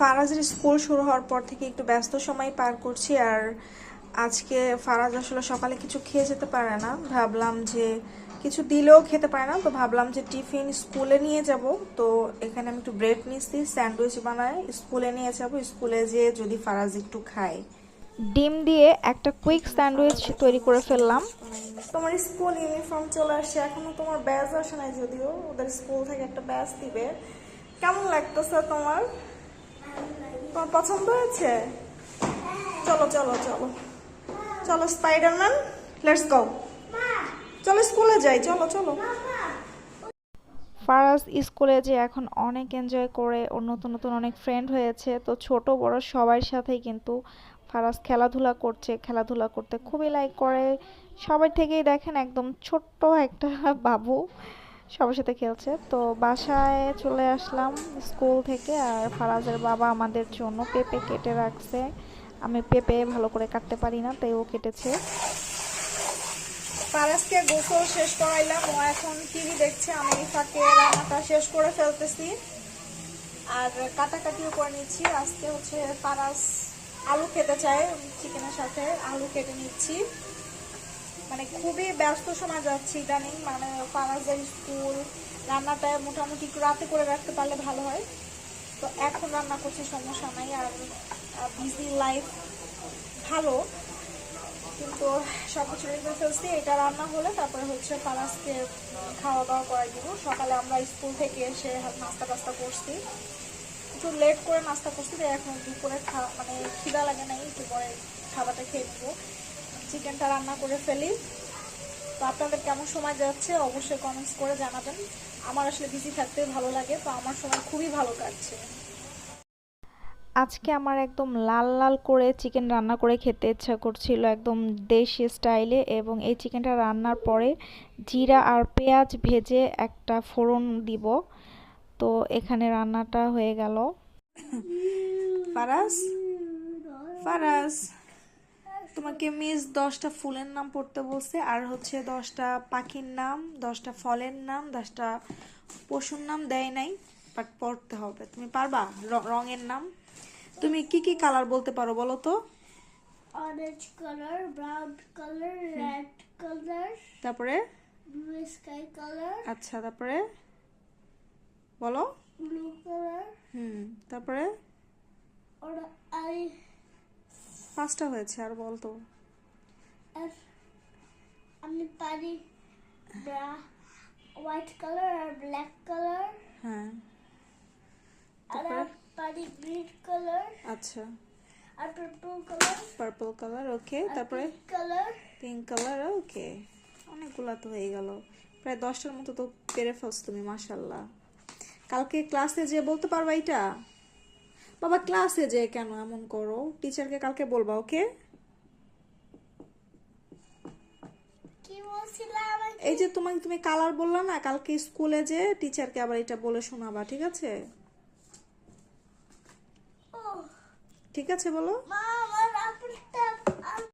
ফারাজের school শুরু হওয়ার পর থেকে একটু ব্যস্ত সময় পার করছি। আর আজকে ফারাজ আসলে সকালে কিছু খেয়ে যেতে পারে না, ভাবলাম যে কিছু দিলেও খেতে পারে না, তো ভাবলাম যে টিফিন স্কুলে নিয়ে যাব। তো এখানে আমি একটু ব্রেড নিচ্ছি, স্যান্ডউইচ বানায় স্কুলে নিয়ে যাব, স্কুলে যেয়ে যদি ফারাজ একটু খায়। ডিম দিয়ে একটা কুইক স্যান্ডউইচ তৈরি করে ফেললাম। তোমার স্কুল ইউনিফর্ম চলে আসছে, এখনো তোমার ব্যাজ আসে নাই, যদিও ওদের স্কুল থেকে একটা ব্যাজ দিবে। কেমন লাগতেছে তোমার? তোমার পছন্দ হয়েছে? চলো চলো চলো চলো স্পাইডারম্যান, লেটস গো। চলো স্কুলে যাই, চলো চলো। ফারাজ স্কুলে যে এখন অনেক এনজয় করে, ওর নতুন নতুন অনেক ফ্রেন্ড হয়েছে, তো ছোট বড় সবার সাথেই কিন্তু ফারাজ খেলাধুলা করছে, খেলাধুলা করতে খুবই লাইক করে। সবার থেকেই দেখেন একদম ছোট্ট একটা বাবু সবার সাথে খেলছে। তো বাসায় চলে আসলাম স্কুল থেকে, আর ফারাজের বাবা আমাদের জন্য পেঁপে কেটে রাখছে। আমি পেঁপে ভালো করে কাটতে পারি না, তাই ও কেটেছে। ফারাজকে গোসল শেষ করাইলাম, ও এখন টিভি দেখছে, আমি এই ফাঁকে রান্নাটা শেষ করে ফেলতেছি আর কাটাকাটিও করে নিচ্ছি। আজকে হচ্ছে ফারাজ আলু খেতে চায়, চিকেনের সাথে আলু কেটে নিচ্ছি। মানে খুবই ব্যস্ত সময় যাচ্ছি ইদানিং, মানে ফারাজের স্কুল, রান্নাটা মোটামুটি একটু রাতে করে রাখতে পারলে ভালো হয়। তো এখন রান্না করছি, সমস্যা নাই। আর বিজি লাইফ ভালো, কিন্তু সব কিছু রেখে ফেলছি। এটা রান্না হলে তারপরে হচ্ছে ফারাজকে খাওয়া দাওয়া করাই দিব। সকালে আমরা স্কুল থেকে এসে নাস্তা টাস্তা করছি, একটু লেট করে নাস্তা করছি, তাই এখন দুপুরে মানে খিদা লাগে নাই, একটু পরে খাবারটা খেয়ে নেবো। চিকেনটা রান্না করে ফেলি। তো আপনাদের কেমন সময় যাচ্ছে অবশ্যই কমেন্টস করে জানাবেন। আমার আসলে বিজি থাকতে ভালো লাগে, তো আমার সময় খুবই ভালো কাটছে। আজকে আমার একদম লাল লাল করে চিকেন রান্না করে খেতে ইচ্ছা করছিল, একদম দেশি স্টাইলে। এবং এই চিকেনটা রান্নার পরে জিরা আর পেঁয়াজ ভেজে একটা ফোড়ন দিব। তো এখানে রান্নাটা হয়ে গেল। ফারাজ, ফারাজ, তোমাকে মিস 10টা ফুলের নাম পড়তে বলছে, আর হচ্ছে 10টা পাখির নাম, 10টা ফলের নাম, 10টা পশুর নাম দেয় নাই, বাট পড়তে হবে। তুমি পারবা? রঙের নাম তুমি কি কি কালার বলতে পারো বলো তো? Orange colour, brown colour, red colour, তারপরে ব্লু স্কাই কালার, আচ্ছা, তারপরে বলো। Blue colour. তারপরে আর আই 5টা হয়েছে, আর বলতো। আর আমি পারি হোয়াইট কালার আর ব্ল্যাক কালার। হ্যাঁ, আর তারপরে পারি গ্রিন কালার। আচ্ছা, আর পার্পল কালার। পার্পল কালার, ওকে। তারপরে কালার। পিঙ্ক কালার, ওকে। অনেকগুলা তো হয়ে গেল, প্রায় 10টার মতো তো পেরে ফেলছো তুমি, মাশাল্লাহ। কালকে ক্লাসে যে বলতে পারবা এটা? বাবা ক্লাসে যে কেন এমন করো, টিচারকে কালকে বলবা, ওকে? কি বলছিলাম? এই যে তুমি কালার বললা না, কালকে স্কুলে যে টিচারকে আবার এটা বলে শোনাবা, ঠিক আছে? ঠিক আছে, বলো। মা, আমার আপেলটা